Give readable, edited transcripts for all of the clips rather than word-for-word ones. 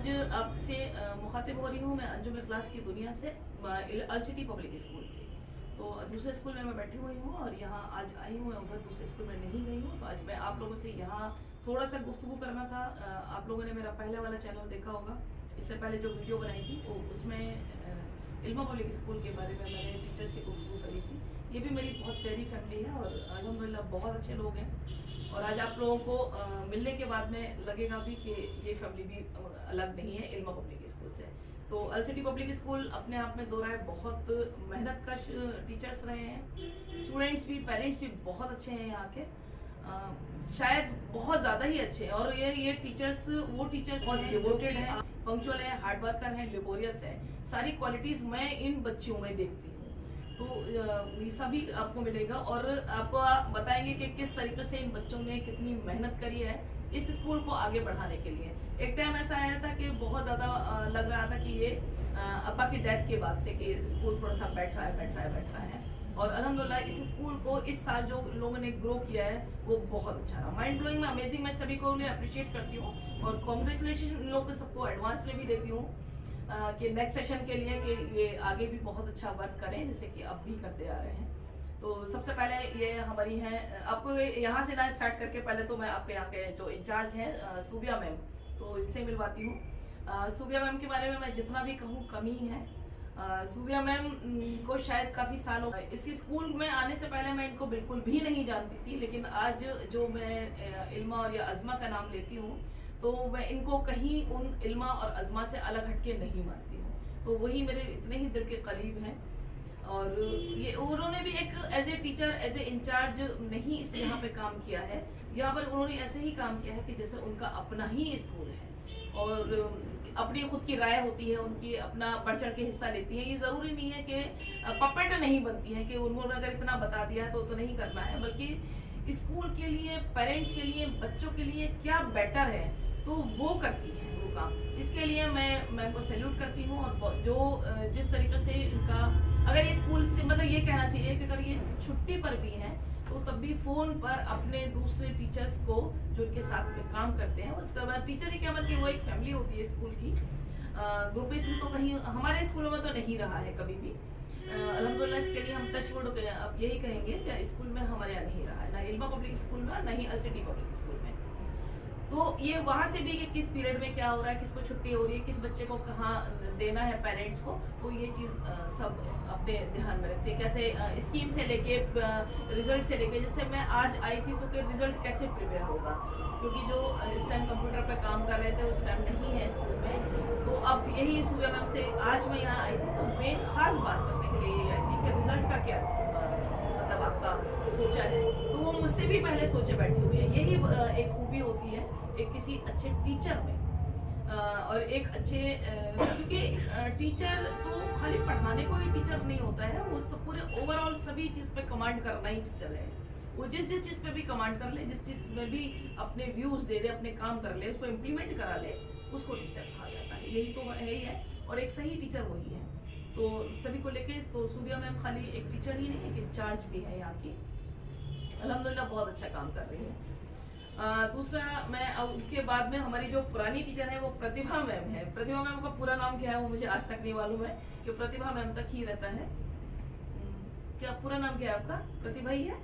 आज आपसे मुखातिब हो रही हूँ मैं अंजुम इखलास की दुनिया से, अल सिटी पब्लिक स्कूल से। तो दूसरे स्कूल में मैं बैठी हुई हूँ और यहाँ आज आई हूँ, मैं उधर दूसरे स्कूल में नहीं गई हूँ। तो आज मैं आप लोगों से यहाँ थोड़ा सा गुफ्तगू करना था। आप लोगों ने मेरा पहले वाला चैनल देखा होगा, इससे पहले जो वीडियो बनाई थी वो उसमें इल्मा पब्लिक स्कूल के बारे में मैंने टीचर से गुफ्तगू करी थी। ये भी मेरी बहुत प्यारी फैमिली है और अल्हम्दुलिल्लाह बहुत अच्छे लोग हैं। और आज आप लोगों को मिलने के बाद में लगेगा भी कि ये फैमिली भी अलग नहीं है इल्मा पब्लिक स्कूल से। तो अल सिटी पब्लिक स्कूल अपने आप में दो राय बहुत मेहनत कश टीचर्स रहे हैं। स्टूडेंट्स भी, पेरेंट्स भी बहुत अच्छे हैं यहाँ के, शायद बहुत ज़्यादा ही अच्छे हैं। और ये टीचर्स वो टीचर्स हैं डिवोटेड हैं, पंक्चुअल हैं, हार्ड वर्कर हैं, लेबोरियस हैं। सारी क्वालिटीज़ मैं इन बच्चियों में देखती हूँ। तो वीसा भी आपको मिलेगा और आपको बताएंगे कि किस तरीके से इन बच्चों ने कितनी मेहनत करी है इस स्कूल को आगे बढ़ाने के लिए। एक टाइम ऐसा आया था कि बहुत ज़्यादा लग रहा था कि ये अब्बा की डेथ के बाद से कि स्कूल थोड़ा सा बैठ रहा है। और अल्हम्दुलिल्लाह इस स्कूल को इस साल जो लोगों ने ग्रो किया है वो बहुत अच्छा रहा, माइंड ब्लोइंग में अमेजिंग। मैं सभी को उन्हें अप्रिशिएट करती हूँ और कॉन्ग्रेचुलेशन इन लोगों को सबको एडवांस में भी देती हूँ कि नेक्स्ट सेशन के लिए कि ये आगे भी बहुत अच्छा वर्क करें जैसे कि अब भी करते आ रहे हैं। तो सबसे पहले ये हमारी हैं, आपको यहाँ से ना स्टार्ट करके पहले तो मैं आपके यहाँ के जो इंचार्ज हैं सूबिया मैम, तो इनसे मिलवाती हूँ। सूबिया मैम के बारे में मैं जितना भी कहूँ कमी है। सूबिया मैम को शायद काफ़ी साल हो गए इस स्कूल में आने से पहले, मैं इनको बिल्कुल भी नहीं जानती थी। लेकिन आज जो मैं इल्मा और या अज़मा का नाम लेती हूँ तो मैं इनको कहीं उन इल्मा और अज़मा से अलग हटके नहीं मानती हूँ। तो वही मेरे इतने ही दिल के करीब हैं। और ये उन्होंने भी एक as a teacher, as a incharge नहीं इस यहाँ पे काम किया है। यहाँ पर उन्होंने ऐसे ही काम किया है कि जैसे उनका अपना ही स्कूल है और अपनी खुद की राय होती है, उनकी अपना बढ़ चढ़ के हिस्सा लेती है। ये ज़रूरी नहीं है कि पपेट नहीं बनती है कि उन्होंने अगर इतना बता दिया है तो नहीं करना है, बल्कि स्कूल के लिए, पेरेंट्स के लिए, बच्चों के लिए क्या बेटर है तो वो करती है वो काम। इसके लिए मैं मैम को सैल्यूट करती हूँ। और जो जिस तरीके से इनका, अगर ये स्कूल से मतलब ये कहना चाहिए कि अगर ये छुट्टी पर भी हैं तो तब भी फ़ोन पर अपने दूसरे टीचर्स को जो इनके साथ में काम करते हैं, उसका बाद टीचर ही क्या बल्कि वो एक फैमिली होती है स्कूल की। ग्रुपिज्म तो कहीं हमारे स्कूलों में तो नहीं रहा है कभी भी। अल्हम्दुलिल्लाह इसके लिए हम टच वुड अब यही कहेंगे कि स्कूल में हमारे यहाँ नहीं रहा है, ना इल्मा पब्लिक स्कूल में और ना ही अल सिटी पब्लिक स्कूल में। तो ये वहाँ से भी कि किस पीरियड में क्या हो रहा है, किसको छुट्टी हो रही है, किस बच्चे को कहाँ देना है पेरेंट्स को, तो ये चीज़ सब अपने ध्यान में रखते हैं। कैसे स्कीम से लेके रिजल्ट से लेके, जैसे मैं आज आई थी तो कि रिजल्ट कैसे प्रिपेयर होगा, क्योंकि जो इस टाइम कंप्यूटर पे काम कर रहे थे उस टाइम नहीं है स्कूल में। तो अब यही सूर्या मैम से आज मैं यहाँ आई थी तो मेन खास बात करने के लिए ये आई थी कि रिजल्ट का क्या मतलब आपका सोचा है। तो वो मुझसे भी पहले सोचे बैठी हुई है। यही एक खूबी होती है एक किसी अच्छे टीचर में। और एक अच्छे क्योंकि टीचर तो खाली पढ़ाने को ही टीचर नहीं होता है, वो सब पूरे ओवरऑल सभी चीज़ पे कमांड करना ही टीचर है। वो जिस चीज़ पे भी कमांड कर ले, जिस चीज़ में भी अपने व्यूज़ दे दे, अपने काम कर ले, उसको इम्प्लीमेंट करा ले, उसको टीचर कहा जाता है। यही तो है ही है और एक सही टीचर वही है। तो सभी को लेके तो सूबिया मैम खाली एक टीचर ही नहीं, एक इंचार्ज भी है यहाँ की। अल्हम्दुलिल्लाह बहुत अच्छा काम कर रही है। दूसरा, मैं उनके बाद में हमारी जो पुरानी टीचर है वो प्रतिभा मैम है। प्रतिभा मैम का पूरा नाम क्या है वो मुझे आज तक नहीं मालूम है, कि प्रतिभा मैम तक ही रहता है। क्या पूरा नाम क्या है आपका? प्रतिभा ही है?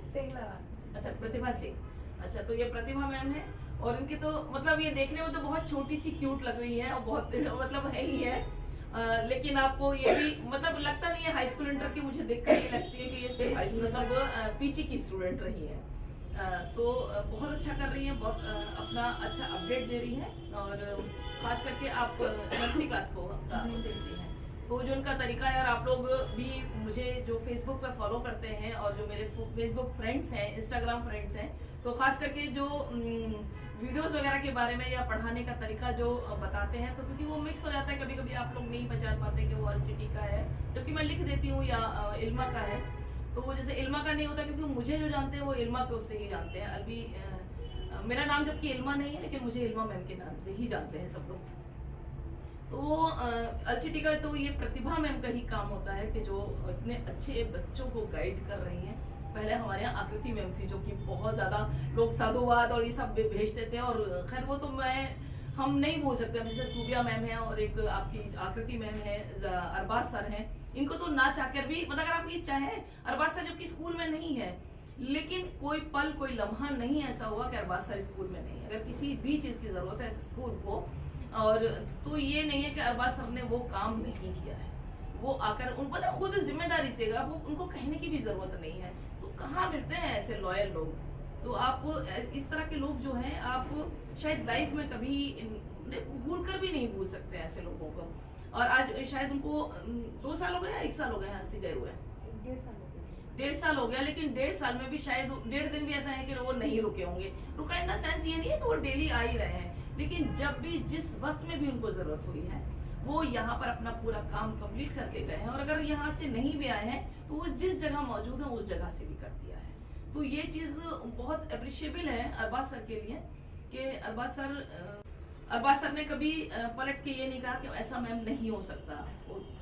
अच्छा, प्रतिभा सिंह। अच्छा, तो ये प्रतिभा मैम है और इनके तो मतलब ये देखने में तो बहुत छोटी सी क्यूट लग रही है और बहुत मतलब है ही है। लेकिन आपको ये भी मतलब लगता नहीं है हाई स्कूल इंटर की, मुझे देखकर ये लगती है कि ये सिर्फ हाई स्कूल मतलब पीजी की स्टूडेंट रही है। तो बहुत अच्छा कर रही हैं, बहुत अपना अच्छा अपडेट दे रही हैं। और ख़ास करके आप नर्सरी क्लास को देखती हैं तो जो उनका तरीका है, और आप लोग भी मुझे जो फेसबुक पर फॉलो करते हैं और जो मेरे फेसबुक फ्रेंड्स हैं, इंस्टाग्राम फ्रेंड्स हैं, तो ख़ास करके जो वीडियोस वगैरह के बारे में या पढ़ाने का तरीका जो बताते हैं, तो क्योंकि वो मिक्स हो जाता है, कभी कभी आप लोग नहीं पहचान पाते कि वो अल सिटी का है जबकि मैं लिख देती हूँ या इल्मा का है। तो वो जैसे इल्मा का नहीं होता क्योंकि मुझे जो जानते हैं वो इल्मा को उससे ही जानते हैं। अभी मेरा नाम जबकि इल्मा नहीं है लेकिन मुझे इल्मा मैम के नाम से ही जानते हैं सब लोग। तो अल सिटी का तो ये प्रतिभा मैम का ही काम होता है कि जो इतने अच्छे बच्चों को गाइड कर रही हैं। पहले हमारे यहाँ आकृति मैम थी जो कि बहुत ज़्यादा लोग साधुवाद और ये सब भेजते थे, और खैर वो तो मैं हम नहीं बोल सकते। जैसे सूबिया मैम है और एक आपकी आकृति मैम है, अरबाज सर हैं, इनको तो ना चाहकर भी मतलब अगर आप ये चाहे, अरबाज सर जबकि स्कूल में नहीं है, लेकिन कोई पल कोई लम्हा नहीं ऐसा हुआ कि अरबाज सर स्कूल में नहीं। अगर किसी भी चीज़ की ज़रूरत है स्कूल को, और तो ये नहीं है कि अरबाज सर ने वो काम नहीं किया है। वो आकर उनको ना खुद जिम्मेदारी से, वो उनको कहने की भी ज़रूरत नहीं है। तो कहाँ मिलते हैं ऐसे लॉयल लोग? तो आप इस तरह के लोग जो हैं, आप शायद लाइफ में कभी भूल कर भी नहीं भूल सकते ऐसे लोगों को। और आज शायद उनको 2 साल हो गए या 1 साल हो गए यहाँ से गए हुए? 1.5 साल हो गया। लेकिन 1.5 साल में भी शायद 1.5 दिन भी ऐसा है कि वो नहीं रुके होंगे। रुका इन द सेंस ये नहीं है कि वो डेली आ ही रहे हैं, लेकिन जब भी जिस वक्त में भी उनको जरूरत हुई है, वो यहाँ पर अपना पूरा काम कंप्लीट करके गए हैं। और अगर यहाँ से नहीं भी आए हैं तो वो जिस जगह मौजूद है उस जगह से भी कर दिया है। तो ये चीज़ बहुत अप्रिशिएबल है अरबाज सर के लिए कि अरबाज सर ने कभी पलट के ये नहीं कहा कि ऐसा मैम नहीं हो सकता।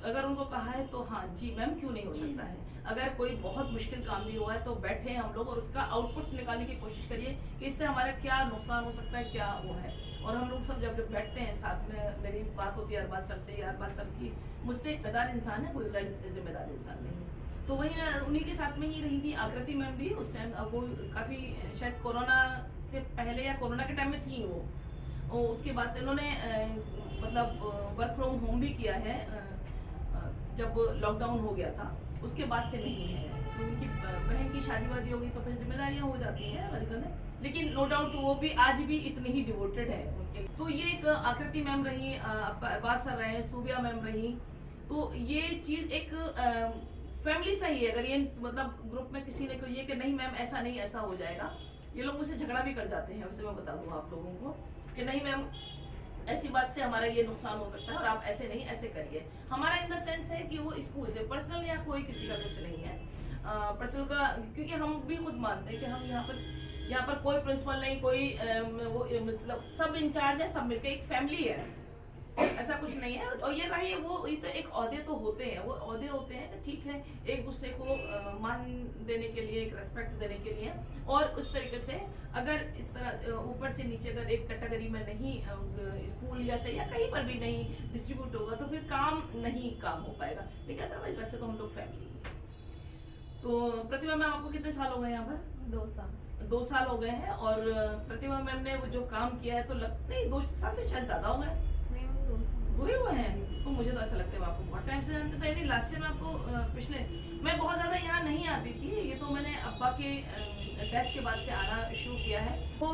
अगर उनको कहा है तो हाँ जी मैम, क्यों नहीं हो सकता है। अगर कोई बहुत मुश्किल काम भी हुआ है तो बैठे हम लोग और उसका आउटपुट निकालने की कोशिश करिए कि इससे हमारा क्या नुकसान हो सकता है, क्या वो है। और हम लोग सब जब बैठते हैं साथ में, मेरी बात होती है अरबाज सर से, अरबाज सर की मुझसे जिम्मेदार इंसान है, कोई गैर जिम्मेदार इंसान नहीं है। तो वही मैं उन्हीं के साथ में ही रही थी। आकृति मैम भी उस टाइम, वो काफ़ी शायद कोरोना से पहले या कोरोना के टाइम में थी वो, और उसके बाद से इन्होंने मतलब वर्क फ्रॉम होम भी किया है जब लॉकडाउन हो गया था, उसके बाद से नहीं है। तो उनकी बहन की शादी वादी हो गई तो फिर जिम्मेदारियां हो जाती हैं अमेरिकन में, लेकिन नो डाउट वो भी आज भी इतने ही डिवोटेड है उनके लिए। तो ये एक आकृति मैम रही, आपका अरबाज सर रहे, सूबिया मैम रही। तो ये चीज़ एक फैमिली सा ही है। अगर ये मतलब ग्रुप में किसी ने को ये कि नहीं मैम ऐसा नहीं, ऐसा हो जाएगा, ये लोग मुझसे झगड़ा भी कर जाते हैं। वैसे मैं बता दूँ आप लोगों को कि नहीं मैम ऐसी बात से हमारा ये नुकसान हो सकता है और आप ऐसे नहीं, ऐसे करिए। हमारा इन द सेंस है कि वो स्कूल से पर्सनल या कोई किसी का कुछ नहीं है पर्सनल का, क्योंकि हम भी खुद मानते हैं कि हम यहाँ पर कोई प्रिंसिपल नहीं, कोई वो मतलब सब इंचार्ज है, सब मिलकर एक फैमिली है, ऐसा कुछ नहीं है। और ये रही वो, ये तो एक ओहदे तो होते हैं, वो ओहदे होते हैं, ठीक है, एक दूसरे को मान देने के लिए, एक रेस्पेक्ट देने के लिए। और उस तरीके से अगर इस तरह ऊपर से नीचे अगर एक कैटेगरी में नहीं स्कूल या से या कहीं पर भी नहीं डिस्ट्रीब्यूट होगा तो फिर काम हो पाएगा। लेकिन अदरवाइज वैसे तो हम लोग फैमिली ही। तो प्रतिभा मैम आपको कितने साल हो गए यहाँ पर? 2 साल हो गए हैं। और प्रतिभा मैम ने जो काम किया है तो नहीं 2 साल से शायद ज्यादा हो गए, 2 हुए हैं। तो मुझे तो ऐसा लगता है आपको बहुत टाइम से जानते थे। लास्ट टाइम आपको पिछले, मैं बहुत ज़्यादा यहाँ नहीं आती थी, ये तो मैंने अब्बा के डेथ के बाद से आना शुरू किया है। तो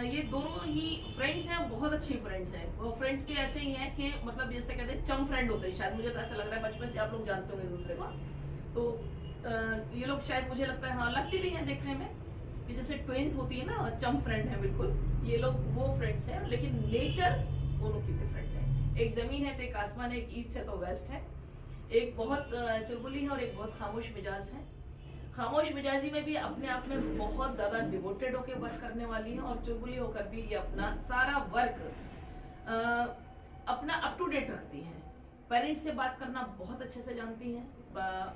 ये दोनों ही फ्रेंड्स हैं, बहुत अच्छी फ्रेंड्स हैं। वो फ्रेंड्स भी ऐसे ही हैं कि मतलब जैसे कहते हैं चम फ्रेंड होते हैं, शायद मुझे तो ऐसा लग रहा है, बचपन से आप लोग जानते होंगे एक दूसरे को। तो ये लोग शायद मुझे लगता है, हाँ लगती भी हैं देखने में कि जैसे ट्विंस होती है ना, चम फ्रेंड है बिल्कुल, ये लोग वो फ्रेंड्स हैं। लेकिन नेचर दोनों की डिफरेंट है, एक जमीन है तो एक आसमान है, एक ईस्ट है तो वेस्ट है, एक बहुत चुलबुली है और एक बहुत खामोश मिजाज है। खामोश मिजाजी में भी अपने आप में बहुत ज़्यादा डिवोटेड होकर वर्क करने वाली है, और चुलबुली होकर भी ये अपना सारा वर्क अपना अप टू डेट रखती हैं। पेरेंट्स से बात करना बहुत अच्छे से जानती हैं,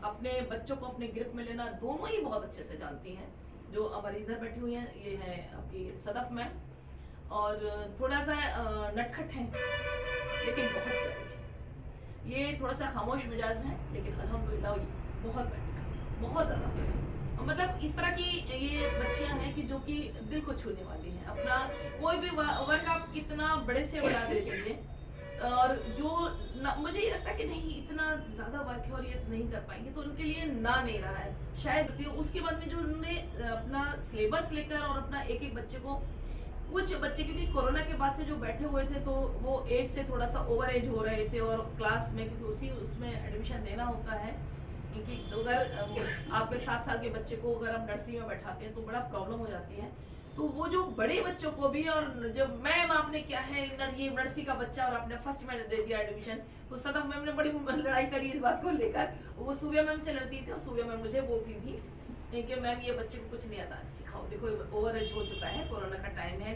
अपने बच्चों को अपने ग्रिप में लेना दोनों ही बहुत अच्छे से जानती हैं। जो हमारी इधर बैठी हुई हैं ये है आपकी सदफ मैम, और थोड़ा सा नटखट है लेकिन बहुत प्यारी है। ये थोड़ा सा खामोश मिजाज है लेकिन अल्हम्दुलिल्लाह बहुत बेटर, बहुत ज़्यादा। मतलब इस तरह की ये बच्चियां हैं कि जो कि दिल को छूने वाली हैं। अपना कोई भी वर्क आप कितना बड़े से बड़ा दे दीजिए, और जो मुझे ये लगता है कि नहीं इतना ज़्यादा वर्क है और ये नहीं कर पाएंगे, तो उनके लिए ना नहीं रहा है शायद। उसके बाद में जो उन्होंने अपना सिलेबस लेकर और अपना एक एक बच्चे को, कुछ बच्चे क्योंकि कोरोना के बाद से जो बैठे हुए थे तो वो एज से थोड़ा सा ओवर एज हो रहे थे, और क्लास में क्योंकि उसमें एडमिशन देना होता है, क्योंकि अगर आपके 7 साल के बच्चे को अगर आप नर्सरी में बैठाते हैं तो बड़ा प्रॉब्लम हो जाती है। तो वो जो बड़े बच्चों को भी, और जब मैम आपने क्या है ये नर्सरी का बच्चा और आपने फर्स्ट में दे दिया एडमिशन, तो सदफ मैम ने बड़ी लड़ाई करी इस बात को लेकर। वो सूर्या मैम से लड़ती थी और सूर्या मैम मुझे बोलती थी कि मैम ये बच्चे को कुछ नहीं आता, सिखाओ, देखो ओवर एज हो चुका है, कोरोना का टाइम है,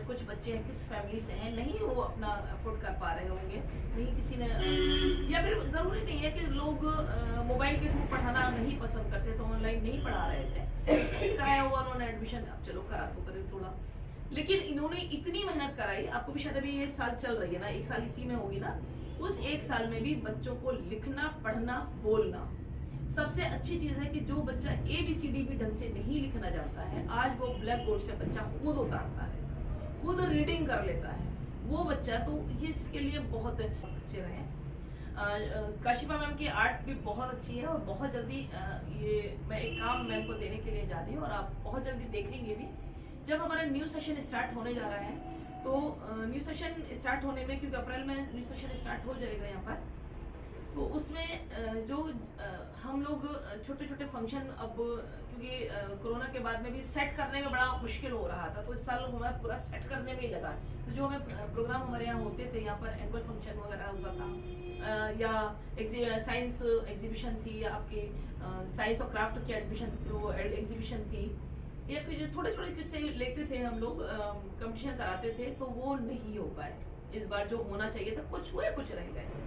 कुछ बच्चे हैं किस फैमिली से हैं, नहीं वो अपना अफोर्ड कर पा रहे होंगे, नहीं किसी ने, या फिर ज़रूरी नहीं है कि लोग मोबाइल के थ्रू पढ़ाना नहीं पसंद करते तो ऑनलाइन नहीं पढ़ा रहे थे, नहीं कराया हुआ उन्होंने एडमिशन, अब चलो करा तो करें थोड़ा। लेकिन इन्होंने इतनी मेहनत कराई, आपको भी शायद अभी ये साल चल रही है ना, 1 साल इसी में होगी ना, उस 1 साल में भी बच्चों को लिखना, पढ़ना, बोलना, सबसे अच्छी चीज है कि जो बच्चा ABCD भी ढंग से नहीं लिखना जानता है, आज वो ब्लैक बोर्ड से बच्चा खुद उतारता है, खुद रीडिंग कर लेता है वो बच्चा, तो ये इसके लिए बहुत अच्छे रहे। काशिफा मैम की आर्ट भी बहुत अच्छी है और बहुत जल्दी ये मैं एक काम मैम को देने के लिए जा रही हूँ और आप बहुत जल्दी देखेंगे भी जब हमारा न्यू सेशन स्टार्ट होने जा रहा है। तो न्यू सेशन स्टार्ट होने में, क्योंकि अप्रैल में न्यू सेशन स्टार्ट हो जाएगा यहाँ पर, तो उसमें जो हम लोग छोटे छोटे फंक्शन, अब क्योंकि कोरोना के बाद में भी सेट करने में बड़ा मुश्किल हो रहा था, तो इस साल हमारा पूरा सेट करने में ही लगा। तो जो हमें प्रोग्राम हमारे यहाँ होते थे, यहाँ पर एनुअल फंक्शन वगैरह होता था, या साइंस एग्जीबिशन थी, या आपकी साइंस और क्राफ्ट की एग्जीबिशन थी, या कुछ थोड़े थोड़े कुछ से लेते थे हम लोग, कंपटीशन कराते थे, तो वो नहीं हो पाए इस बार जो होना चाहिए था। कुछ हुए, कुछ रह गए।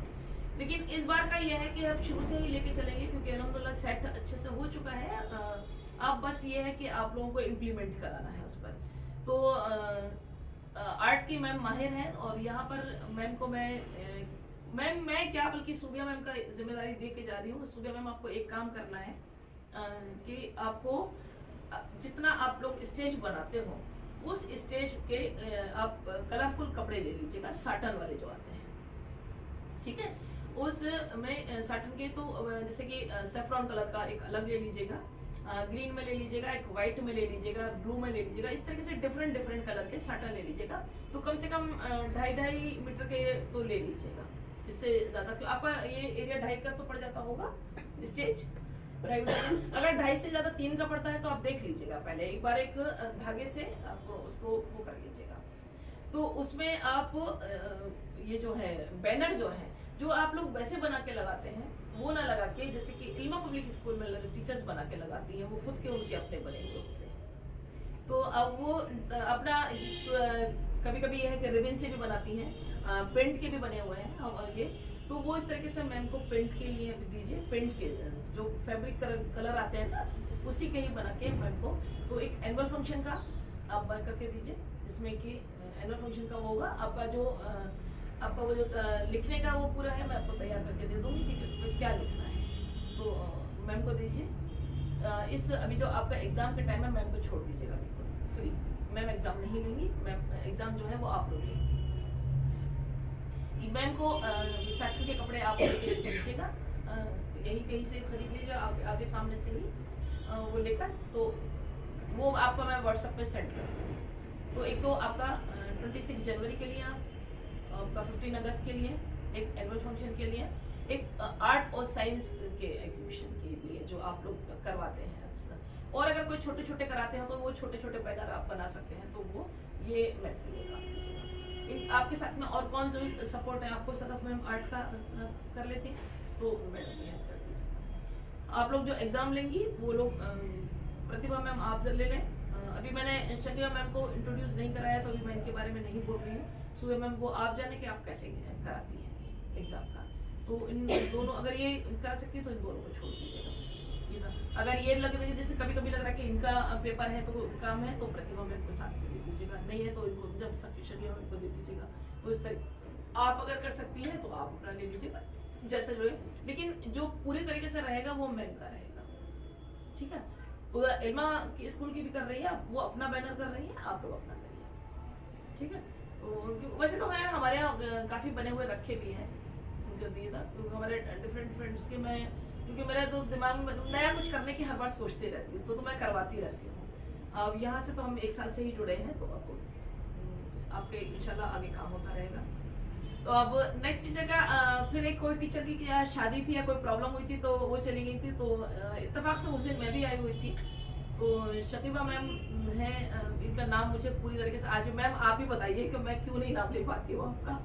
लेकिन इस बार का यह है कि अब शुरू से ही लेके चलेंगे, क्योंकि अल्हम्दुलिल्लाह सेट अच्छे से हो चुका है। अब बस ये है कि आप लोगों को इम्प्लीमेंट कराना है उस पर। तो आर्ट की मैम माहिर हैं और यहाँ पर मैम को मैं क्या बल्कि सूबिया मैम का जिम्मेदारी दे के जा रही हूँ। सूबिया मैम, आपको एक काम करना है कि आपको जितना आप लोग स्टेज बनाते हो, उस स्टेज के आप कलरफुल कपड़े ले लीजिएगा, साटन वाले जो आते हैं, ठीक है। उस में साटन के तो जैसे कि सेफ्रॉन कलर का एक अलग ले लीजिएगा, ग्रीन में ले लीजिएगा, एक व्हाइट में ले लीजिएगा, ब्लू में ले लीजिएगा, इस तरीके से डिफरेंट डिफरेंट कलर के साटन ले लीजिएगा। तो कम से कम 2.5 मीटर के तो ले लीजिएगा, इससे ज्यादा क्यों आपका ये एरिया 2.5 का तो पड़ जाता होगा स्टेज, 2.5 मीटर। अगर 2.5 से ज्यादा 3 का पड़ता है तो आप देख लीजिएगा, पहले एक बार एक धागे से आप उसको वो कर लीजिएगा। तो उसमें आप ये जो है बैनर जो आप लोग वैसे बना के लगाते हैं, वो ना लगा के, जैसे कि इल्मा पब्लिक स्कूल में टीचर्स बना के लगाती हैं, वो खुद के उनके अपने बने हुए होते हैं। तो अब वो अपना कभी कभी यह है कि रिबन से भी बनाती हैं, पेंट के भी बने हुए हैं हम ये। तो वो इस तरीके से मैम को पेंट के लिए दीजिए, पेंट के जो फैब्रिक कलर आते हैं ना, उसी के ही बना के मैम को। तो एक एनुअल फंक्शन का आप बना करके दीजिए, जिसमें कि एनुअल फंक्शन का वो होगा आपका जो आपका वो जो लिखने का वो पूरा है, मैं आपको तैयार करके दे दूंगी कि इसमें क्या लिखना है। तो मैम को दीजिए। इस अभी जो आपका एग्जाम के टाइम है, मैम को छोड़ दीजिएगा बिल्कुल फ्री। मैम एग्जाम नहीं लेंगी, मैम एग्जाम जो है वो आप लोग लेंगे। मैम को साटन के कपड़े आप दीजिएगा, यही कहीं से खरीद लीजिए, आगे सामने से ही वो लेकर, तो वो आपको मैं व्हाट्सएप पे सेंड कर दूँगी। तो एक तो आपका 26 जनवरी के लिए, आपका 15 अगस्त के लिए, एक एनुअल फंक्शन के लिए, एक आर्ट और साइंस के एग्जीबिशन के लिए जो आप लोग करवाते हैं। और अगर कोई छोटे छोटे कराते हैं तो वो छोटे छोटे बैनर आप बना सकते हैं, तो वो ये मैं आपके साथ में और कौन सा सपोर्ट है आपको? सदफ मैम आर्ट का कर लेते हैं, तो मैडम ये कर दीजिए। आप लोग जो एग्जाम लेंगी वो लोग प्रतिभा मैम आप ले लें। अभी मैंने शकीला मैम को इंट्रोड्यूस नहीं कराया, तो अभी मैं इनके बारे में नहीं बोल रही हूँ। सुबह मैम वो आप जाने कि आप कैसे कराती हैं एग्जाम का, तो इन दोनों अगर ये करा सकती है तो इन दोनों को छोड़ दीजिएगा। अगर ये लग रही है जैसे कभी कभी लग रहा है कि इनका पेपर है तो काम है, तो प्रतिभा मैम को साथ में दे दीजिएगा, नहीं है तो इनको जब शकीला मैम को दे दीजिएगा। तो इस तरह आप अगर कर सकती हैं तो आप अपना ले लीजिएगा जैसे जो है, लेकिन जो पूरी तरीके से रहेगा वो मैम का रहेगा, ठीक है। उधर इल्मा की स्कूल की भी कर रही है, वो अपना बैनर कर रही है, आप लोग अपना करिए, ठीक है। तो वैसे तो खैर हमारे यहाँ काफ़ी बने हुए रखे भी हैं, हमारे डिफरेंट फ्रेंड्स के, मैं क्योंकि मेरा तो दिमाग में नया कुछ करने की हर बार सोचती रहती हूँ, तो मैं करवाती रहती हूँ। अब यहाँ से तो हम 1 साल से ही जुड़े हैं, तो आपको आपके इंशाल्लाह आगे काम होता रहेगा। तो अब नेक्स्ट टीचर का फिर एक कोई टीचर की क्या शादी थी या कोई प्रॉब्लम हुई थी, तो वो चली गई थी, तो इत्तेफाक से उस दिन मैं भी आई हुई थी। तो शकीबा मैम है, इनका नाम मुझे पूरी तरीके से आज, मैम आप ही बताइए कि मैं क्यों नहीं नाम ले पाती हूँ आपका।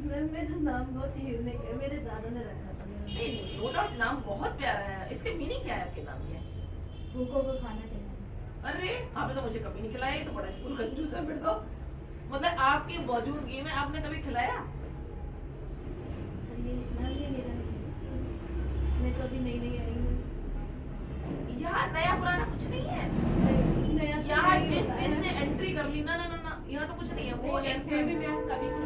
मैम मेरा नाम बहुत यूनिक है, मेरे दादा ने रखा था। नहीं, नो डाउट नाम बहुत प्यारा है, इसके मीनिंग क्या है आपके नाम के? भूखों को खाना खिलाना। अरे आपने तो मुझे कभी नहीं खिलाया, तो बड़ा स्कूल कंजूस है फिर तो। मतलब आपकी मौजूदगी में आपने कभी खिलाया? सर ये मैम ये मेरा नहीं, मैं तो अभी नई नई आई हूँ। यार नया पुराना कुछ नहीं है। नया तो यहाँ नहीं जिस होता दिन है। से एंट्री कर ली ना ना ना ना यहाँ तो कुछ नहीं है, वो नहीं, एक फिर भी मैं कभी कुछ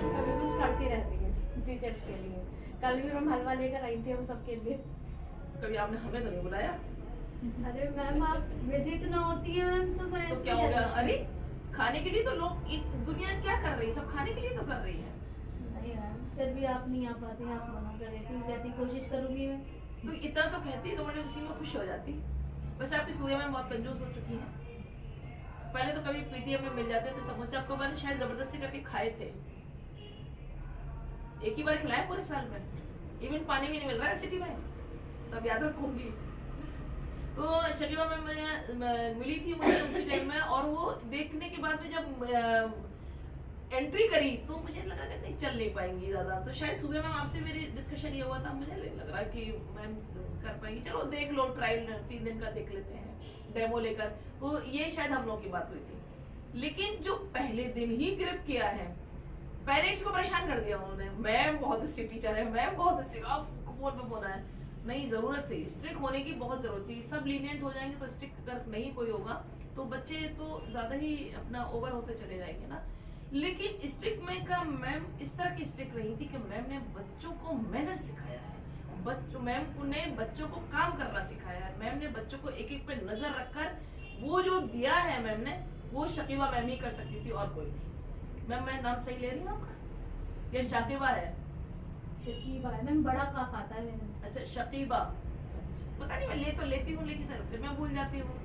करती रहती हूँ टीचर्स के लिए। कल भी मैं हलवा लेकर आई थी हम सबके लिए। कभी आपने हमें तो नहीं बुलाया, अरे मैम आप विजिट ना होती है मैम तो मैं तो ऐसे क्या हो गया? जाती हूँ। अरे खाने के लिए तो लोग दुनिया क्या कर रही है, सब खाने के लिए तो कर रही है। नहीं मैम फिर भी आप नहीं आ पाती, आप मना कर देती, कहती कोशिश करूंगी मैं। तो इतना तो कहती तो मैं उसी में खुश हो जाती। वैसे आपकी सूर्य में बहुत कंजूस हो चुकी है। पहले तो कभी पीटीएम में मिल जाते थे समोसे, अब तो मैंने शायद जबरदस्ती करके खाए थे। एक ही बार खिलाया पूरे साल में, इवन पानी भी नहीं मिल रहा है सिटी में, सब याद रखूंगी। तो शकीबा में मैं मिली थी मुझे उसी टाइम में, और वो देखने के बाद में जब एंट्री करी तो मुझे लगा कि नहीं चल नहीं पाएंगी ज्यादा, तो शायद सुबह में आपसे मेरी डिस्कशन ये हुआ था, मुझे लग रहा कि मैम कर पाएंगी, चलो देख लो, ट्रायल 3 दिन का देख लेते हैं डेमो लेकर, तो ये शायद हम लोग की बात हुई थी। लेकिन जो पहले दिन ही ग्रिप किया है, पेरेंट्स को परेशान कर दिया उन्होंने, मैम बहुत स्ट्रिक्ट टीचर है, मैम बहुत स्ट्रिक्ट, अब फोन पे फोन आया। नहीं, जरूरत थी स्ट्रिक्ट होने की, बहुत जरूरत थी। सब लीनियंट हो जाएंगे तो स्ट्रिक्ट अगर नहीं कोई होगा तो बच्चे तो ज्यादा ही अपना ओवर होते चले जाएंगे ना। लेकिन स्ट्रिक्ट में का मैम इस तरह की स्ट्रिक्ट रही थी कि मैम ने बच्चों को मैनर सिखाया है, मैम ने बच्चों को काम करना सिखाया है, मैम ने बच्चों को एक एक पे नजर रखकर वो जो दिया है मैम ने, वो शकीबा मैम ही कर सकती थी और कोई नहीं। मैम मैं नाम सही ले रही हूँ आपका? ये शाकिबा है? शकीबा है मैम, बड़ा काफ आता है मेरे में। अच्छा शकीबा, पता नहीं मैं ले तो लेती हूँ लेकिन सर फिर मैं भूल जाती हूँ।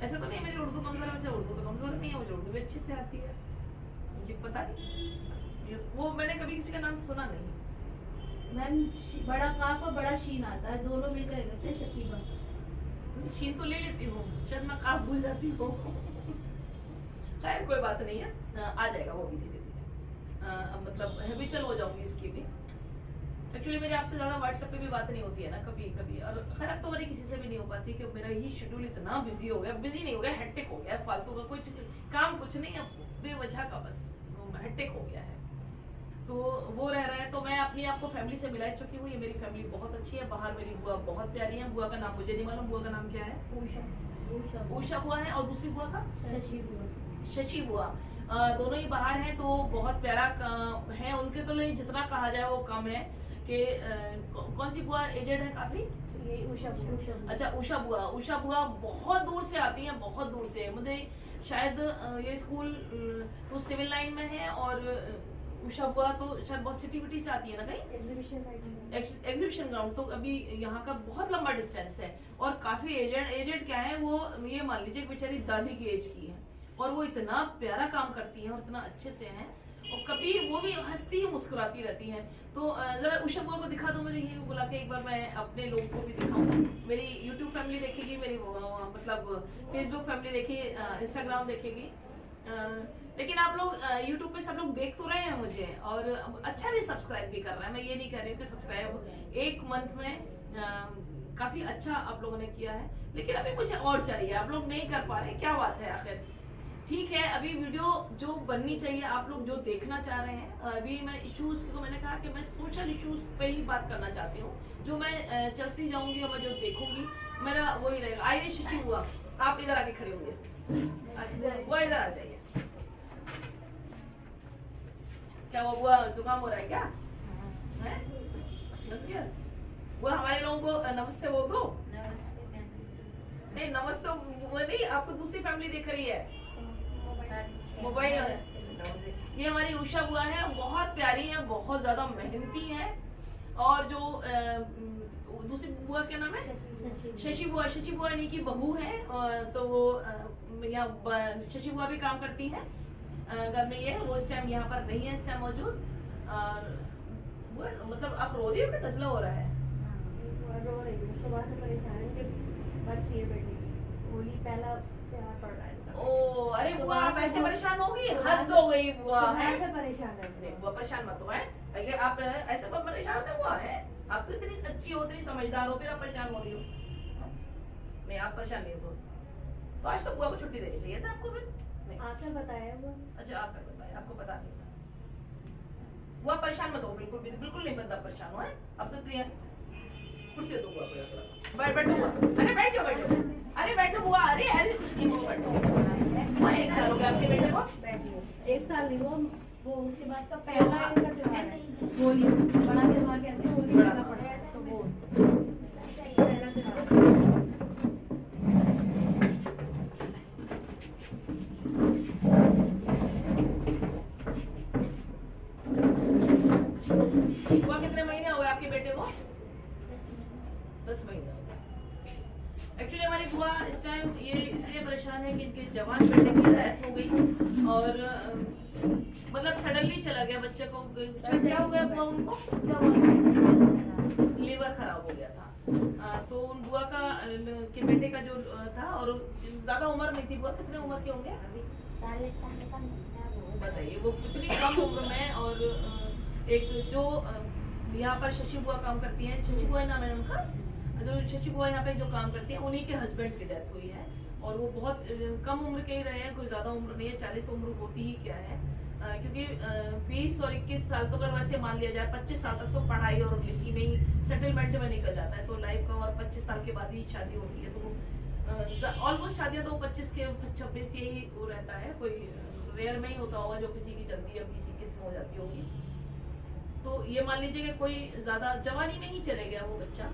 ऐसा तो नहीं मेरी उर्दू कमजोर है, वैसे उर्दू तो कमजोर नहीं है, मुझे उर्दू भी अच्छे से आती है, मुझे पता नहीं, वो मैंने कभी किसी का नाम सुना नहीं। मैम बड़ा काफ और बड़ा शीन आता है, दोनों मिलकर एक होते हैं शकीबा। शीन तो ले लेती हूँ, शायद मैं काफ भूल जाती हूँ। खैर कोई बात नहीं है, आ जाएगा वो भी धीरे धीरे, मतलब हैबिचुअल हो जाऊंगी इसकी भी। एक्चुअली मेरी आपसे ज्यादा व्हाट्सएप पे भी बात नहीं होती है ना कभी कभी, और खैर अब तो मेरी किसी से भी नहीं हो पाती कि मेरा ही शेड्यूल इतना बिजी हो गया, बिजी नहीं हो गया, हेक्टिक हो गया, फालतू का कुछ काम कुछ नहीं, अब बेवजह का बस हेक्टिक हो गया है, तो वो रह रहा है। तो मैं अपनी आपको फैमिली से मिला चुकी हूँ, ये मेरी फैमिली बहुत अच्छी है, बाहर मेरी बुआ बहुत प्यारी है, बुआ का नाम मुझे नहीं मालूम, बुआ का नाम क्या है? उषा बुआ है, और दूसरी बुआ का शशि बुआ, दोनों ही बाहर हैं, तो बहुत प्यारा है उनके, तो नहीं जितना कहा जाए वो कम है कि कौन सी बुआ एजेड है काफी? ये उषा अच्छा उषा बुआ बहुत दूर से आती हैं, बहुत दूर से, मुझे शायद ये स्कूल तो सिविल लाइन में है, और उषा बुआ तो शायद बहुत सिटी विटी से आती है ना कहीं एग्जीबिशन ग्राउंड, तो अभी यहाँ का बहुत लंबा डिस्टेंस है, और काफी एजेड क्या है वो, ये मान लीजिए बेचारी दादी की एज की है, और वो इतना प्यारा काम करती हैं और इतना अच्छे से हैं, और कभी वो भी हंसती ही मुस्कुराती रहती हैं। तो जरा उषा बुआ को दिखा दो मेरे, ये बुला के एक बार मैं अपने लोगों को भी दिखाऊं, मेरी यूट्यूब फैमिली देखेगी, मेरी मतलब फेसबुक फैमिली देखेगी, इंस्टाग्राम देखेगी, लेकिन आप लोग यूट्यूब पे सब लोग देख तो रहे हैं मुझे, और अच्छा भी सब्सक्राइब भी कर रहे हैं, मैं ये नहीं कह रही हूँ कि सब्सक्राइब एक मंथ में काफी अच्छा आप लोगों ने किया है, लेकिन अभी मुझे और चाहिए, आप लोग नहीं कर पा रहे, क्या बात है आखिर? ठीक है, अभी वीडियो जो बननी चाहिए, आप लोग जो देखना चाह रहे हैं, अभी मैं इश्यूज को, मैंने कहा कि मैं सोशल इश्यूज पे ही बात करना चाहती हूँ, जो मैं चलती जाऊंगी और मैं जो देखूंगी मेरा वही रहेगा। आइए शशि हुआ, आप इधर आके खड़े होंगे, वो इधर आ जाइए। क्या वो बुआ जुकाम हो रहा है क्या? हैं? वो हमारे लोगों को नमस्ते बोल दो। नहीं नमस्ते वो नहीं, आपको दूसरी फैमिली दिख रही है मोबाइल। ये हमारी उषा बुआ है, बहुत प्यारी है, बहुत ज्यादा मेहनती है, और जो दूसरी बुआ क्या नाम है? शशि बुआ इन्हीं की बहू है, तो वो यहाँ शशि बुआ भी काम करती है घर में, ये वो इस टाइम यहाँ पर नहीं है, इस टाइम मौजूद। मतलब आप रो रही हो कि नजला हो रहा है? रो रही हूँ, सुबह से परेशान है कि बस ये बेटी होली पहला त्योहार पड़ रहा है। ओ अरे बुआ आप ऐसे परेशान होगी, हद हो गई बुआ है। ऐसे परेशान है बुआ, परेशान मत हो, है आप ऐसे बहुत परेशान होते बुआ है, आप तो इतनी अच्छी हो, इतनी समझदार हो, फिर आप परेशान हो रही हो? नहीं आप परेशान नहीं हो, तो आज तो बुआ को छुट्टी देनी चाहिए था आपको फिर। नहीं आपने बताया वो। अच्छा आपने बताया, आपको पता नहीं था। बुआ परेशान मत हो, बिल्कुल नहीं, मतलब परेशान हो, अब तो कुर्सी दो बुआ को। बैठो बुआ, अरे बैठ जाओ बैठो, अरे बैठो बुआ, अरे ऐसे कुछ नहीं हुआ, बैठो बुआ। 1 साल हो गया आपके बेटे को? 1 साल नहीं, वो उसके बाद का पहला इनका त्योहार है होली, बड़ा त्योहार कहते हैं, होली पहला पड़ा है, तो वो पहला त्योहार। बुआ कितने महीने हो गए आपके बेटे को? 10 महीने हो गए। एक्चुअली हमारी बुआ इस टाइम ये इसलिए परेशान है कि इनके जवान बेटे की डेथ हो गई और मतलब सडनली चला गया बच्चे को। क्या हो गया बुआ उनको? क्या हुआ? लीवर खराब हो गया था। तो उन बुआ का के बेटे का जो था, और ज्यादा उम्र नहीं थी। बुआ कितने उम्र के होंगे? 40 साल का बताइए, वो कितनी कम उम्र में। और एक जो यहाँ पर शशि बुआ काम करती हैं, शशि बुआ नाम है उनका, जो शशि बुआ यहाँ पे जो काम करती हैं, उन्हीं के हस्बैंड की डेथ हुई है। और वो बहुत कम उम्र के ही रहे हैं, कोई ज्यादा उम्र नहीं है, 40 उम्र होती ही क्या है। क्योंकि 20 और 21 साल तो अगर वैसे मान लिया जाए, 25 साल तक तो पढ़ाई और किसी में ही सेटलमेंट में निकल जाता है तो लाइफ का, और 25 साल के बाद ही शादी होती है। तो ऑलमोस्ट शादियां तो 25 के 26 यही वो रहता है, कोई रेयर में ही होता होगा जो किसी की जल्दी या किसी किस्म हो जाती होगी। तो ये मान लीजिए कि कोई ज्यादा जवानी में ही चले गया वो बच्चा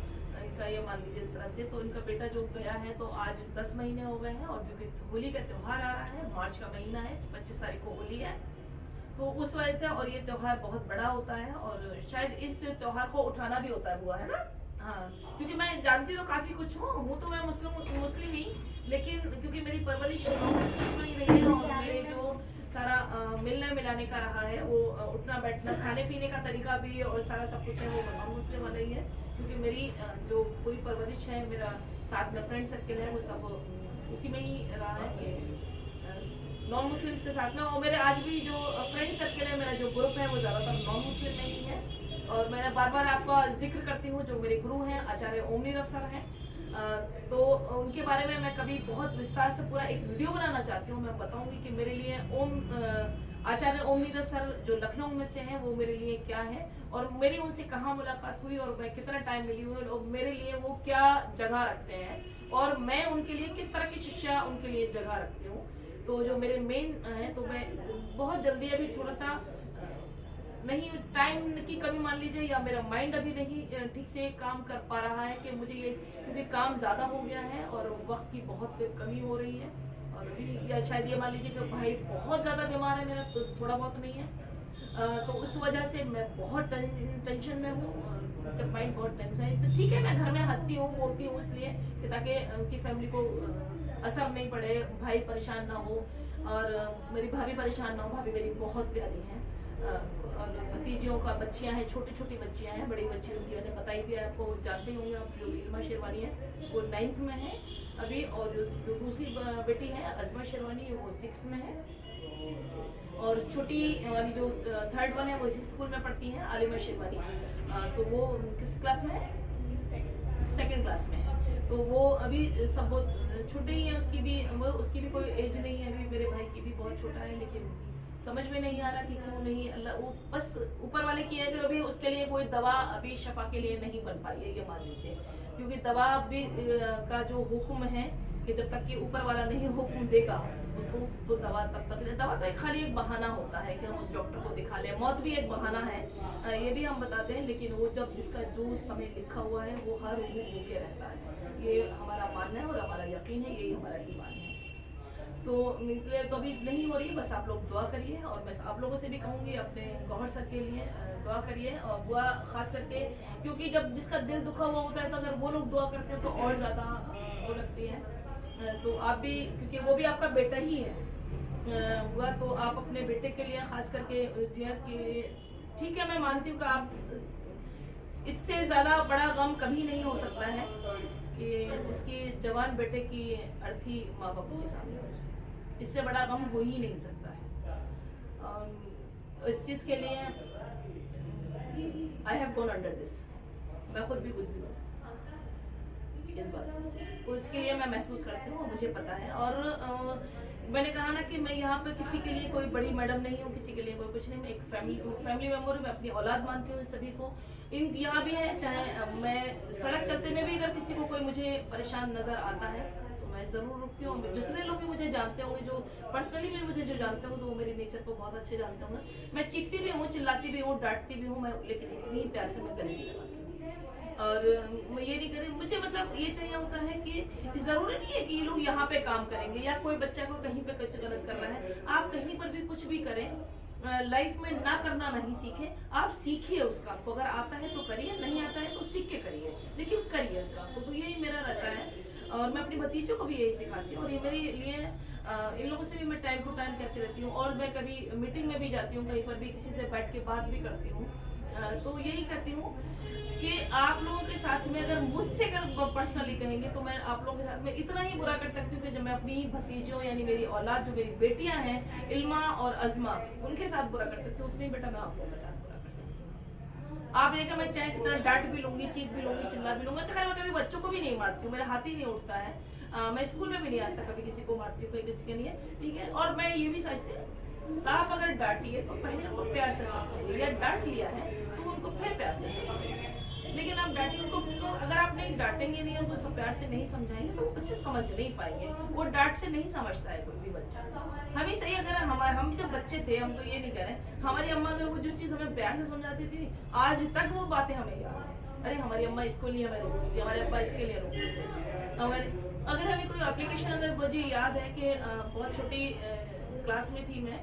इनका, ये मान लीजिए इस तरह से। तो इनका बेटा जो गया है तो आज 10 महीने हो गए हैं। और क्योंकि होली का त्योहार आ रहा है, मार्च का महीना है, 25 तारीख को होली है, तो उस वजह से, और ये त्योहार बहुत बड़ा होता है और शायद इस त्योहार को उठाना भी होता है बुआ, है ना? हाँ, क्योंकि मैं जानती तो काफी कुछ हूँ तो मैं मुस्लिम ही, लेकिन क्योंकि मेरी परवरिश मुस्लिम में ही रही है और मेरे जो सारा मिलने मिलाने का रहा है, वो उठना बैठना, खाने पीने का तरीका भी और सारा सब कुछ है वो नॉन मुस्लिम वाला ही है। क्योंकि मेरी जो पूरी परवरिश है, मेरा साथ में फ्रेंड सर्किल है, वो सब उसी में ही रहा है कि नॉन मुस्लिम्स के साथ में। और मेरे आज भी जो फ्रेंड सर्किल है, मेरा जो ग्रुप है, वो ज़्यादातर नॉन मुस्लिम में ही है। और मैं बार बार आपका जिक्र करती हूँ, जो मेरे गुरु हैं आचार्य ओम नीरव सर हैं, तो उनके बारे में मैं कभी बहुत विस्तार से पूरा एक वीडियो बनाना चाहती हूँ। मैं बताऊंगी कि मेरे लिए आचार्य ओम नीरव सर जो लखनऊ में से हैं, वो मेरे लिए क्या है, और मेरी उनसे कहाँ मुलाकात हुई, और मैं कितना टाइम मिली हुई, और मेरे लिए वो क्या जगह रखते हैं, और मैं उनके लिए किस तरह की शिक्षा उनके लिए जगह रखती हूँ। तो जो मेरे मेन है, तो मैं बहुत जल्दी, अभी थोड़ा सा नहीं, टाइम की कमी मान लीजिए, या मेरा माइंड अभी नहीं ठीक से काम कर पा रहा है कि मुझे ये, क्योंकि काम ज़्यादा हो गया है और वक्त की बहुत कमी हो रही है। और अभी या शायद ये मान लीजिए कि भाई बहुत ज़्यादा बीमार है मेरा, तो थोड़ा बहुत नहीं है, तो उस वजह से मैं बहुत टेंशन में हूँ। जब माइंड बहुत टेंशन है तो ठीक है, मैं घर में हंसती हूँ, बोलती हूँ, इसलिए कि ताकि उनकी फैमिली को असर नहीं पड़े, भाई परेशान ना हो और मेरी भाभी परेशान ना हो। भाभी मेरी बहुत प्यारी हैं, और भतीजियों का बच्चियां हैं, छोटी छोटी बच्चियां हैं, बड़ी बच्ची उनकी मैंने बताई भी, आपको जानते होंगे आप, जो इल्मा शेरवानी है वो 9th में है अभी, और जो दूसरी बेटी है अजमा शेरवानी, वो 6th में है, और छोटी वाली जो 3rd वन है वो इसी स्कूल में पढ़ती है, आलिमा शेरवानी, तो वो किस क्लास में है? 2nd क्लास में है। तो वो अभी सब बहुत छोटे ही हैं, उसकी भी कोई एज नहीं है अभी, मेरे भाई की भी बहुत छोटा है, लेकिन समझ में नहीं आ रहा कि क्यों नहीं, अल्लाह वो बस ऊपर वाले की है कि अभी उसके लिए कोई दवा अभी शफा के लिए नहीं बन पाई है, ये मान लीजिए। क्योंकि दवा भी का जो हुक्म है कि जब तक कि ऊपर वाला नहीं हुक्म देगा उसको, तो दवा तब तक, दवा तो एक खाली एक बहाना होता है कि हम उस डॉक्टर को दिखा लें, मौत भी एक बहाना है, ये भी हम बताते हैं, लेकिन वो जब जिसका जो समय लिखा हुआ है वो हर होके रहता है, ये हमारा मानना है और हमारा यकीन है, यही हमारा ईमान है। तो इसलिए तो अभी नहीं हो रही है, बस आप लोग दुआ करिए, और मैं आप लोगों से भी कहूँगी अपने गौहर सर के लिए दुआ करिए, और बुआ खास करके, क्योंकि जब जिसका दिल दुखा हुआ होता है तो अगर वो लोग दुआ करते हैं तो और ज़्यादा वो लगती है। तो आप भी, क्योंकि वो भी आपका बेटा ही है बुआ, तो आप अपने बेटे के लिए खास करके कि ठीक है, मैं मानती हूँ कि आप इससे ज़्यादा बड़ा गम कभी नहीं हो सकता है कि जिसकी जवान बेटे की अर्थी माँ बाप के सामने हो जाए, इससे बड़ा गम हो ही नहीं सकता है। इस चीज़ के लिए I have gone under this, मैं खुद भी गुजरी हूँ इस बात से, तो इसके लिए मैं महसूस करती हूँ, मुझे पता है। और मैंने कहा ना कि मैं यहाँ पे किसी के लिए कोई बड़ी मैडम नहीं हूँ, किसी के लिए कोई कुछ नहीं, मैं एक फैमिली मेम्बर हूँ, मैं अपनी औलाद मानती हूँ सभी को। इन यहाँ भी है, चाहे मैं सड़क चलते में भी अगर किसी को कोई मुझे परेशान नजर आता है तो मैं जरूर रुकती हूँ। जितने लोग भी मुझे जानते होंगे, जो पर्सनली भी मुझे जो जानते होंगे, तो वो मेरे नेचर को बहुत अच्छे जानते होंगे। मैं चीखती भी हूँ, चिल्लाती भी हूँ, डांटती भी हूँ मैं, लेकिन इतनी ही प्यार से मैं गले नहीं लगाती। और मैं ये नहीं करें, मुझे मतलब ये चाहिए होता है कि जरूरी नहीं है कि ये लोग यहाँ पे काम करेंगे या कोई बच्चा को कहीं पे कुछ गलत कर रहा है। आप कहीं पर भी कुछ भी करें, लाइफ में ना करना नहीं सीखे, आप सीखिए उस काम को। अगर आता है तो करिए, नहीं आता है तो सीख के करिए, लेकिन करिए उस काम को। तो यही मेरा रहता है और मैं अपनी भतीजों को भी यही सिखाती हूँ। और ये मेरे लिए इन लोगों से भी मैं टाइम टू टाइम कहती रहती हूँ। और मैं कभी मीटिंग में भी जाती हूँ, कहीं पर भी किसी से बैठ के बात भी करती हूँ, तो यही कहती हूँ कि आप लोगों के साथ में अगर मुझसे अगर पर्सनली कहेंगे तो मैं आप लोगों के साथ में इतना ही बुरा कर सकती हूँ कि जब मैं अपनी भतीजों यानी मेरी औलाद, जो मेरी बेटियां हैं इल्मा और अजमा, उनके साथ बुरा कर सकती हूँ, उतनी बेटा मैं आप लोगों के साथ बुरा कर सकती हूँ। आप देखा, मैं चाहे कितना डांट भी लूंगी, चीख भी लूंगी, चिल्ला भी लूंगी। खैर मैं कभी बच्चों को भी नहीं मारती हूँ, मेरा हाथ ही नहीं उठता है। मैं स्कूल में भी नहीं आज तक कभी किसी को मारती हूँ, कोई किसी के नहीं है, ठीक है। और मैं ये भी सोचती हूँ, आप अगर डांटिए तो पहले उनको प्यार से समझाइए, या डांट लिया है तो उनको फिर प्यार से समझाइए। लेकिन आप डांटिए उनको, अगर आप नहीं डांटेंगे नहीं, उनको सब प्यार से नहीं समझाएंगे तो वो बच्चे समझ नहीं पाएंगे। वो डांट से नहीं समझता है कोई भी बच्चा। हम ही सही, अगर हम जब बच्चे थे, हम तो ये नहीं कह रहे, हमारी अम्मा अगर वो जो चीज हमें प्यार से समझाती थी, आज तक वो बातें हमें याद है। अरे हमारी अम्मा इसको लिए हमें रोकती थी, हमारे अब्बा इसके लिए रोकते थे। अगर हमें कोई एप्लीकेशन, अगर मुझे याद है कि बहुत छोटी क्लास में थी मैं,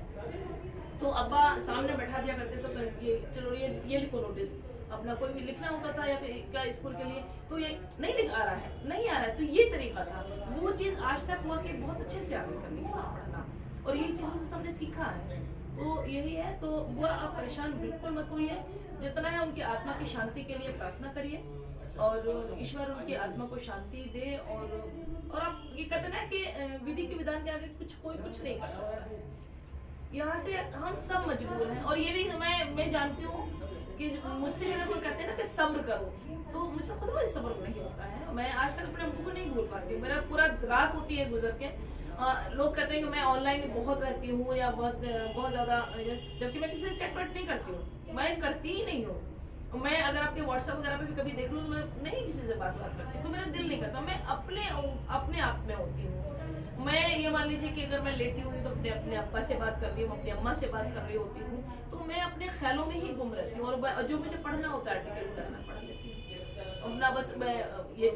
तो अब्बा सामने बैठा दिया करते, तो ये चलो ये लिखो नोटिस, अपना कोई भी लिखना होता था या क्या स्कूल के लिए, तो ये नहीं लिख आ रहा है, नहीं आ रहा है, तो ये तरीका था। वो चीज आज तक हुआ कि बहुत अच्छे से आगे करने की पढ़ना, और यही चीज मुझे सबने सीखा है। तो यही है, तो वो आप परेशान बिल्कुल मत होइए, जितना है उनकी आत्मा की शांति के लिए प्रार्थना करिए, और ईश्वर उनकी आत्मा को शांति दे। और आप ये कहते ना कि विधि के विधान के आगे कोई कुछ नहीं कर सकता। यहाँ से हम सब मजबूर हैं। और ये भी मैं जानती हूँ कि मुझसे अगर कोई कहते हैं ना कि सब्र करो, तो मुझे खुद भी सब्र नहीं होता है। मैं आज तक अपने अम्मू को नहीं भूल पाती हूँ, मेरा पूरा रात होती है गुजर के। लोग कहते हैं कि मैं ऑनलाइन बहुत रहती हूँ या बहुत ज्यादा, जबकि मैं किसी से चैट वैट नहीं करती हूँ, मैं करती ही नहीं हूँ। मैं अगर आपके व्हाट्सएप वगैरह पे भी कभी देख लूँ तो मैं नहीं किसी से बात करती, तो मेरा दिल नहीं करता। मैं अपने आप में होती हूँ। मैं ये मान लीजिए कि अगर मैं लेटी हुई तो अपने अब्बा से बात कर रही हूँ, अपनी अम्मा से बात कर रही होती हूँ, तो मैं अपने ख्यालों में ही गुम रहती हूँ। और जो मुझे पढ़ना होता है आर्टिकल वगैरह मैं पढ़ लेती हूँ अपना, बस मैं ये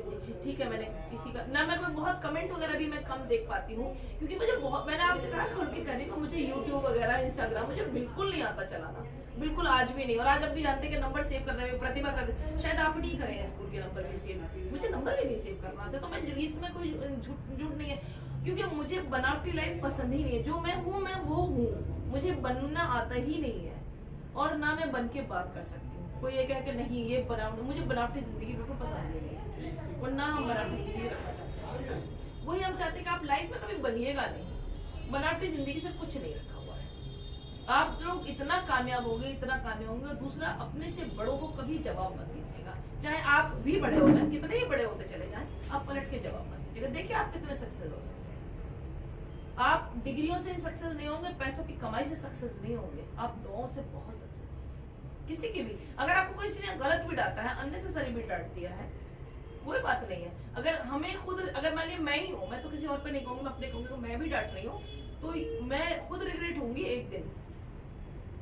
ठीक है। मैंने किसी का ना, मैं कोई बहुत कमेंट वगैरह भी मैं कम देख पाती हूँ, क्योंकि मुझे बहुत, मैंने आपसे कहा खोल के कहने को, मुझे यूट्यूब वगैरह इंस्टाग्राम मुझे बिल्कुल नहीं आता चलाना, बिल्कुल आज भी नहीं। और आज अब भी जानते हैं कि नंबर सेव कर रहे हैं, प्रतिभा कर, शायद आप नहीं करें स्कूल के नंबर भी सेव, मुझे नंबर भी नहीं सेव करना आता। तो मैं इसमें कोई झूठ नहीं है, क्योंकि मुझे बनावटी लाइफ पसंद ही नहीं है। जो मैं हूँ मैं वो हूँ, मुझे बनना आता ही नहीं है, और ना मैं बन के बात कर सकती हूँ। कोई ये कहे कि नहीं ये मुझे बनावटी जिंदगी बिल्कुल पसंद नहीं है, और ना हम बनावटी जिंदगी रखना चाहते हैं। वही हम चाहते हैं कि आप लाइफ में कभी बनिएगा नहीं, बनावटी जिंदगी से कुछ नहीं रखा हुआ है। आप लोग इतना कामयाब होंगे, इतना कामयाब होंगे। दूसरा, अपने से बड़ों को कभी जवाब मत दीजिएगा, चाहे आप भी बड़े हो जाए, कितने ही बड़े होते चले जाएं, आप पलट के जवाब मत दीजिएगा। देखिए आप कितने सक्सेस हो सकते हैं। आप डिग्रियों से सक्सेस नहीं होंगे, पैसों की कमाई से सक्सेस नहीं होंगे, आप दुआओं से बहुत सक्सेस होंगे। किसी की भी, अगर आपको किसी ने गलत भी डांटा है, अननेसेसरी भी डांट दिया है, कोई बात नहीं है। अगर हमें खुद, अगर मान लिया मैं ही हूँ, मैं तो किसी और पे नहीं कहूँगी, मैं अपने कहूँगी, तो मैं भी डांट रही हूँ, तो मैं खुद रिग्रेट होंगी एक दिन।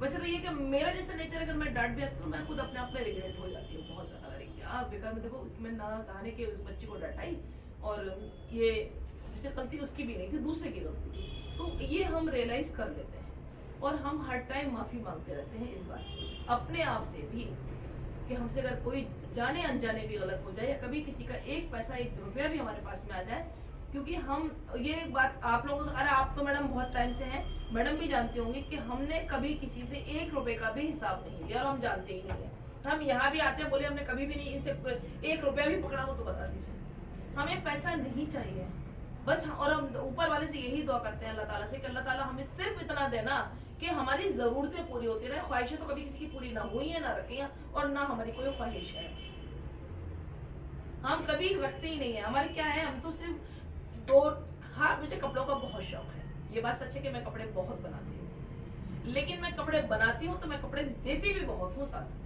वैसे तो ये कि मेरा जैसा नेचर, अगर मैं डांट भी आती हूँ तो मैं खुद अपने आप में रिग्रेट हो जाती हूँ बहुत ज्यादा। अरे क्या बेकार में, देखो मैं ना कहने के उस बच्चे को डांटाई, और ये गलती उसकी भी नहीं थी, दूसरे की गलती थी। तो ये हम रियलाइज कर लेते हैं, और हम हर टाइम माफी मांगते रहते हैं इस बात से, अपने आप से भी, कि हमसे अगर कोई जाने अनजाने भी गलत हो जाए, या कभी किसी का एक पैसा, एक रुपया भी हमारे पास में आ जाए, क्योंकि हम ये बात आप लोगों को, अरे आप तो मैडम बहुत टाइम से हैं, मैडम भी जानती होंगी कि हमने कभी किसी से 1 रुपए का भी हिसाब नहीं लिया, और हम जानते ही नहीं है। हम यहाँ भी आते हैं, बोले हमने कभी भी नहीं इनसे 1 रुपया भी पकड़ा हो तो बता दीजिए। हमें पैसा नहीं चाहिए बस, और हम ऊपर वाले से यही दुआ करते हैं अल्लाह ताला से कि अल्लाह ताला हमें सिर्फ इतना देना कि हमारी जरूरतें पूरी होती रहे। ख्वाहिशें तो कभी किसी की पूरी ना हुई है, ना रखी है, और ना हमारी कोई ख्वाहिश है, हम कभी रखते ही नहीं है। हमारी क्या है, हम तो सिर्फ हाँ मुझे कपड़ों का बहुत शौक है, ये बात सच है कि मैं कपड़े बहुत बनाती हूँ, लेकिन मैं कपड़े बनाती हूँ तो मैं कपड़े देती भी बहुत हूँ साथ में।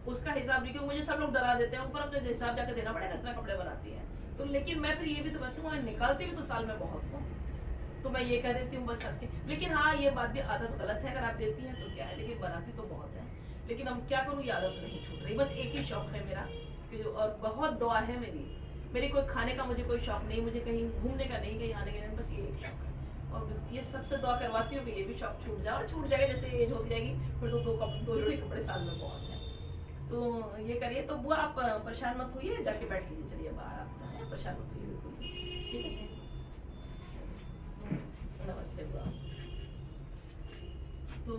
उसका हिसाब नहीं, क्योंकि मुझे सब लोग डरा देते हैं ऊपर, अब हिसाब जाके देना पड़ेगा इतना कपड़े बनाती है तो। लेकिन मैं फिर ये भी तो कहती हूँ निकालती भी तो साल में बहुत हूँ, तो मैं ये कह देती हूँ बस हंस के। लेकिन हाँ ये बात भी आदत गलत है, अगर आप देती हैं तो क्या है, लेकिन बनाती तो बहुत है। लेकिन अब क्या करूँ, ये आदत नहीं छूट रही। बस एक ही शौक है मेरा और बहुत दुआ है मेरी कोई खाने का मुझे कोई शौक नहीं, मुझे कहीं घूमने का नहीं, कहीं आने का नहीं, बस ये एक शौक है। और बस ये सबसे दुआ करवाती हूँ कि ये भी शौक छूट जाए, और छूट जाएगा जैसे एज होती जाएगी फिर तो दो जोड़ी कपड़े साल में बहुत है। तो ये करिए। तो बुआ आप परेशान मत होइए, जाके बैठ लीजिए, चलिए बाहर आप हैं, परेशान मत होइए बिल्कुल, ठीक है। नमस्ते बुआ। तो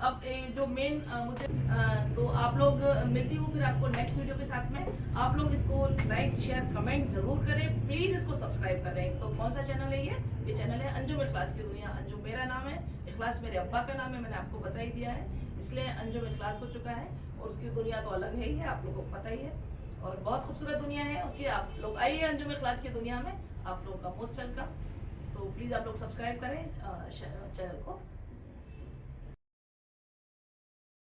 अब जो मेन मुझे तो आप लोग मिलती हूँ फिर आपको नेक्स्ट वीडियो के साथ में। आप लोग इसको लाइक शेयर कमेंट जरूर करें, प्लीज इसको सब्सक्राइब करें। तो कौन सा चैनल है ये चैनल है अंजुम इखलास की दुनिया। अंजुम मेरा नाम है, इखलास मेरे अब्बा का नाम है, मैंने आपको बता ही दिया है, इसलिए अंजुम इखलास हो चुका है। और उसकी दुनिया तो अलग है ही है, आप लोगों को पता ही है, और बहुत खूबसूरत दुनिया है उसकी। आप लोग आइए अंजुम इखलास की दुनिया में, आप लोगों का मोस्ट वेलकम। तो प्लीज आप लोग सब्सक्राइब करें चैनल को।